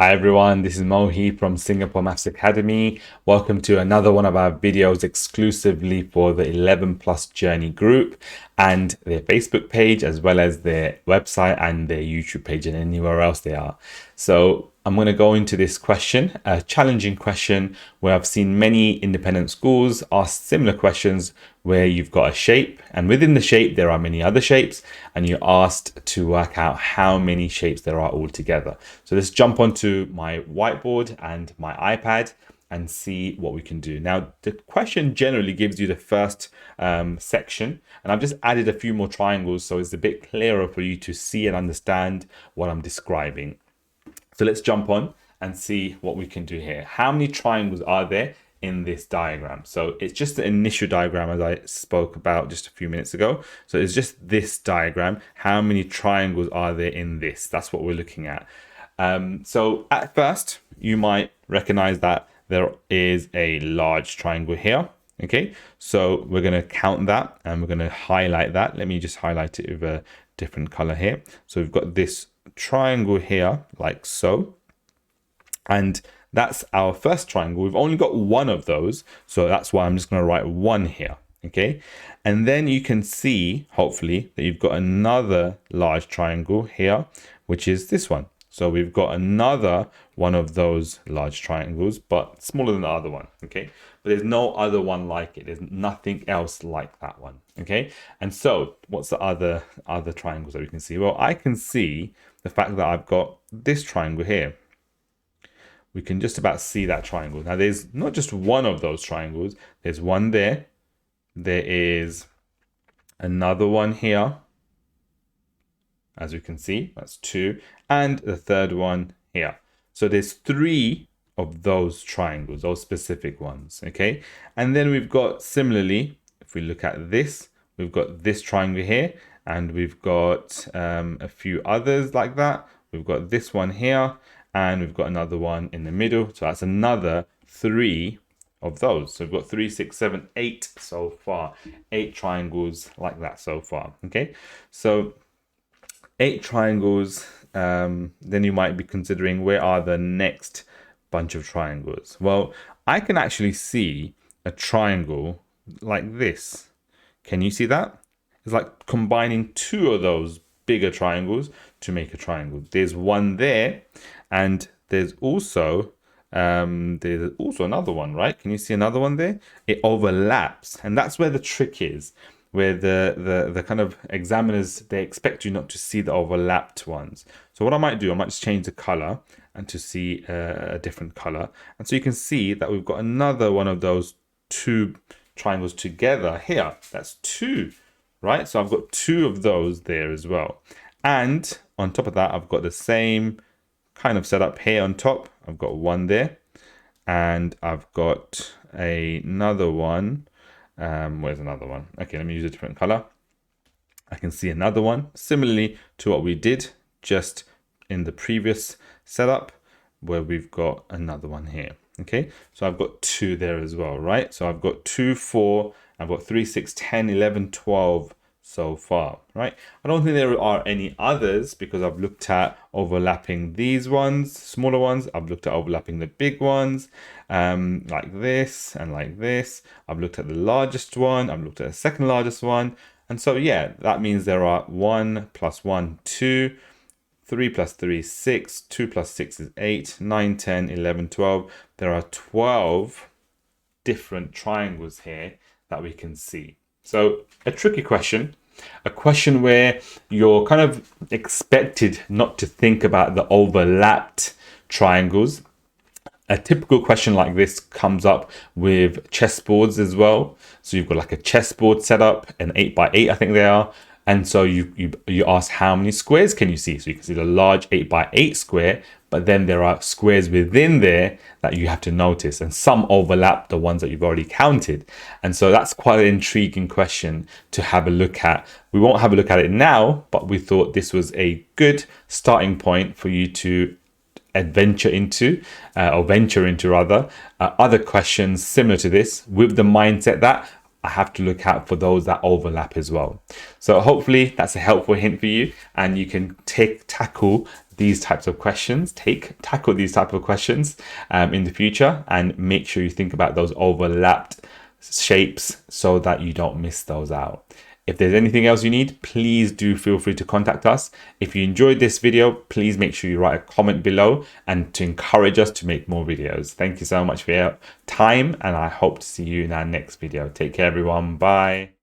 Hi everyone, this is Mohi from Singapore Maths Academy. Welcome to another one of our videos exclusively for the 11 Plus Journey group and their Facebook page, as well as their website and their YouTube page and anywhere else they are. So I'm going to go into this question, a challenging question where I've seen many independent schools ask similar questions where you've got a shape and within the shape there are many other shapes and you're asked to work out how many shapes there are altogether. So let's jump onto my whiteboard and my iPad and see what we can do. Now, the question generally gives you the first section, and I've just added a few more triangles so it's a bit clearer for you to see and understand what I'm describing. So let's jump on and see what we can do here. How many triangles are there in this diagram? So it's just the initial diagram as I spoke about just a few minutes ago. So it's just this diagram. How many triangles are there in this? That's what we're looking at. So at first, you might recognize that there is a large triangle here. Okay, so we're going to count that and we're going to highlight that. Let me just highlight it with a different color here. So we've got this triangle here like so, and that's our first triangle. We've only got one of those, so that's why I'm just going to write one here. Okay, and then you can see hopefully that you've got another large triangle here, which is this one. So we've got another one of those large triangles, but smaller than the other one. Okay, but there's no other one like it. There's nothing else like that one. Okay, and so what's the other triangles that we can see? Well, I can see the fact that I've got this triangle here. We can just about see that triangle. Now there's not just one of those triangles. There's one there. There is another one here. As we can see, that's two. And the third one here. So there's three of those triangles, those specific ones, okay? And then we've got, similarly, if we look at this, we've got this triangle here, and we've got a few others like that. We've got this one here, and we've got another one in the middle. So that's another three of those. So we've got 3, 6, 7, 8 so far. 8 triangles like that so far, okay? So 8 triangles, then you might be considering where are the next bunch of triangles. Well, I can actually see a triangle like this. Can you see that? It's like combining two of those bigger triangles to make a triangle. There's one there, and there's also another one, right? Can you see another one there? It overlaps, and that's where the trick is, where the kind of examiners, they expect you not to see the overlapped ones. So what I might do, I might just change the color and to see a different color. And so you can see that we've got another one of those two triangles together here. That's two, right? So I've got two of those there as well. And on top of that, I've got the same kind of setup here on top. I've got one there, and I've got another one. Where's another one? Okay, let me use a different color. I can see another one similarly to what we did just in the previous setup, where we've got another one here. Okay, so I've got two there as well, right? So I've got 2, 4, I've got 3, 6, 10, 11, 12 so far, right? I don't think there are any others because I've looked at overlapping these ones, smaller ones. I've looked at overlapping the big ones, like this and like this. I've looked at the largest one. I've looked at the second largest one. And so, yeah, that means there are 1 plus 1, 2, 3 plus 3 is 6, 2 plus 6 is 8, 9, 10, 11, 12. There are 12 different triangles here that we can see. So a tricky question, a question where you're kind of expected not to think about the overlapped triangles. A typical question like this comes up with chessboards as well. So you've got like a chessboard set up, an 8x8, I think they are. And so you ask how many squares can you see? So you can see the large 8x8 square, but then there are squares within there that you have to notice, and some overlap the ones that you've already counted. And so that's quite an intriguing question to have a look at. We won't have a look at it now, but we thought this was a good starting point for you to venture into other questions similar to this, with the mindset that I have to look out for those that overlap as well. So hopefully that's a helpful hint for you, and you can tackle these types of questions, tackle these type of questions in the future, and make sure you think about those overlapped shapes so that you don't miss those out. If there's anything else you need, please do feel free to contact us. If you enjoyed this video, please make sure you write a comment below and to encourage us to make more videos. Thank you so much for your time, and I hope to see you in our next video. Take care, everyone. Bye.